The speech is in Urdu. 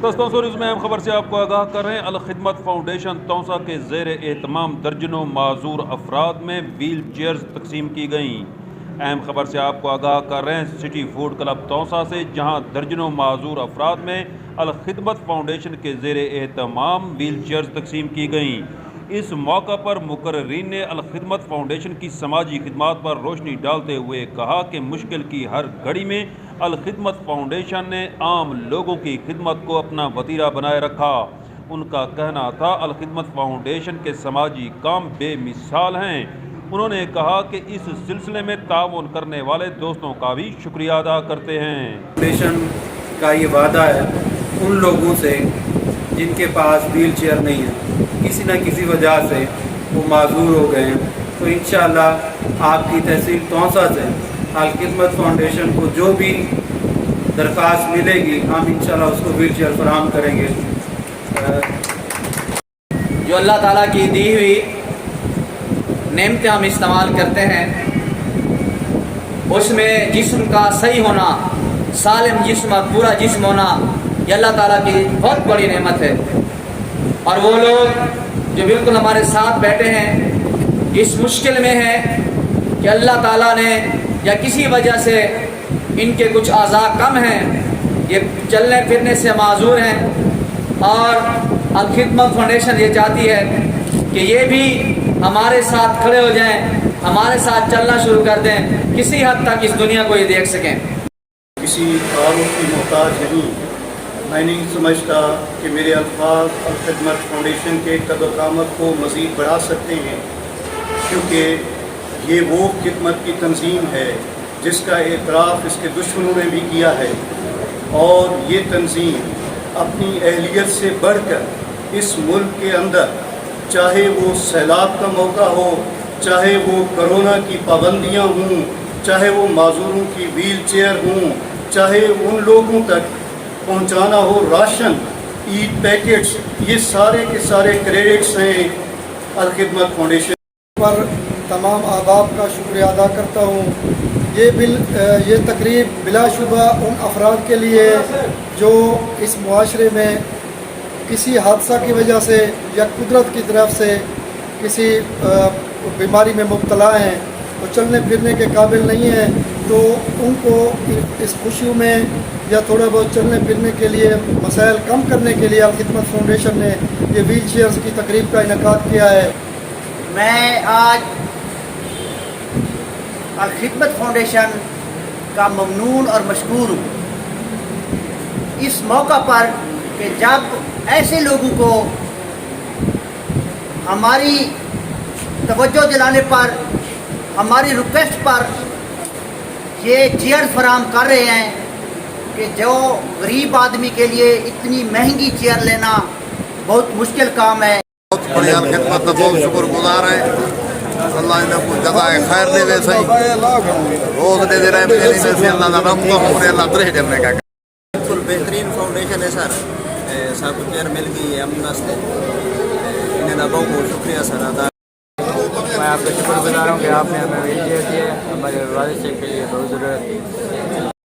دوستوں سوریز میں اہم خبر سے آپ کو آگاہ کر رہے ہیں۔ الخدمت فاؤنڈیشن توسا کے زیر اہتمام درجنوں معذور افراد میں ویل چیئرز تقسیم کی گئیں۔ اہم خبر سے آپ کو آگاہ کر رہے ہیں سٹی فوڈ کلب توسا سے، جہاں درجنوں معذور افراد میں الخدمت فاؤنڈیشن کے زیر اہتمام ویل چیئرز تقسیم کی گئیں۔ اس موقع پر مقررین نے الخدمت فاؤنڈیشن کی سماجی خدمات پر روشنی ڈالتے ہوئے کہا کہ مشکل کی ہر گھڑی میں الخدمت فاؤنڈیشن نے عام لوگوں کی خدمت کو اپنا وتیرہ بنائے رکھا۔ ان کا کہنا تھا الخدمت فاؤنڈیشن کے سماجی کام بے مثال ہیں۔ انہوں نے کہا کہ اس سلسلے میں تعاون کرنے والے دوستوں کا بھی شکریہ ادا کرتے ہیں۔ فاؤنڈیشن کا یہ وعدہ ہے ان لوگوں سے جن کے پاس ویل چیئر نہیں ہے، کسی نہ کسی وجہ سے وہ معذور ہو گئے ہیں، تو انشاءاللہ آپ کی تحصیل توسا سے الخدمت فاؤنڈیشن کو جو بھی درخواست ملے گی ہم انشاءاللہ اس کو ویل چیئر فراہم کریں گے۔ جو اللہ تعالیٰ کی دی ہوئی نعمتیں ہم استعمال کرتے ہیں، اس میں جسم کا صحیح ہونا، سالم جسم اور پورا جسم ہونا، یہ اللہ تعالیٰ کی بہت بڑی نعمت ہے۔ اور وہ لوگ جو بالکل ہمارے ساتھ بیٹھے ہیں اس مشکل میں ہیں کہ اللہ تعالیٰ نے یا کسی وجہ سے ان کے کچھ اعضاء کم ہیں، یہ چلنے پھرنے سے معذور ہیں، اور الخدمت فاؤنڈیشن یہ چاہتی ہے کہ یہ بھی ہمارے ساتھ کھڑے ہو جائیں، ہمارے ساتھ چلنا شروع کر دیں، کسی حد تک اس دنیا کو یہ دیکھ سکیں۔ کسی تعارف کی محتاج نہیں، میں نہیں سمجھتا کہ میرے الفاظ الخدمت فاؤنڈیشن کے قدر قامت کو مزید بڑھا سکتے ہیں، کیونکہ یہ وہ خدمت کی تنظیم ہے جس کا اعتراف اس کے دشمنوں نے بھی کیا ہے، اور یہ تنظیم اپنی اہلیت سے بڑھ کر اس ملک کے اندر، چاہے وہ سیلاب کا موقع ہو، چاہے وہ کرونا کی پابندیاں ہوں، چاہے وہ معذوروں کی ویل چیئر ہوں، چاہے ان لوگوں تک پہنچانا ہو راشن، عید پیکٹس، یہ سارے کے سارے کریڈٹس ہیں الخدمت فاؤنڈیشن پر۔ تمام احباب کا شکریہ ادا کرتا ہوں۔ یہ تقریب بلا شبہ ان افراد کے لیے جو اس معاشرے میں کسی حادثہ کی وجہ سے یا قدرت کی طرف سے کسی بیماری میں مبتلا ہیں، وہ چلنے پھرنے کے قابل نہیں ہیں، تو ان کو اس خوشیوں میں یا تھوڑا بہت چلنے پھرنے کے لیے مسائل کم کرنے کے لیے الخدمت فاؤنڈیشن نے یہ ویل چیئرز کی تقریب کا انعقاد کیا ہے۔ میں آج الخدمت فاؤنڈیشن کا ممنون اور مشکور ہوں اس موقع پر کہ جب ایسے لوگوں کو ہماری توجہ دلانے پر، ہماری ریکویسٹ پر یہ چیئر فراہم کر رہے ہیں کہ جو غریب آدمی کے لیے اتنی مہنگی چیئر لینا بہت مشکل کام ہے۔ بہت بڑی خدمت بہت شکر گزار ہیں، اللہ انہیں کو جزائے خیر دے ویسے ہی روز دے رہے ہیں، ویسے اللہ کا رحم کو پورے اللہ درہ دینے کا بالکل بہترین فاؤنڈیشن ہے سر، سب کو چیئر مل گئی ہے اپنے واسطے، انہیں کا بہت بہت شکریہ سر ادا۔ میں آپ کا شکر گزار ہوں کہ آپ نے ہمیں ویل چیئر دی ہے، ہمارے والد صاحب کے لیے بہت ضرورت تھی۔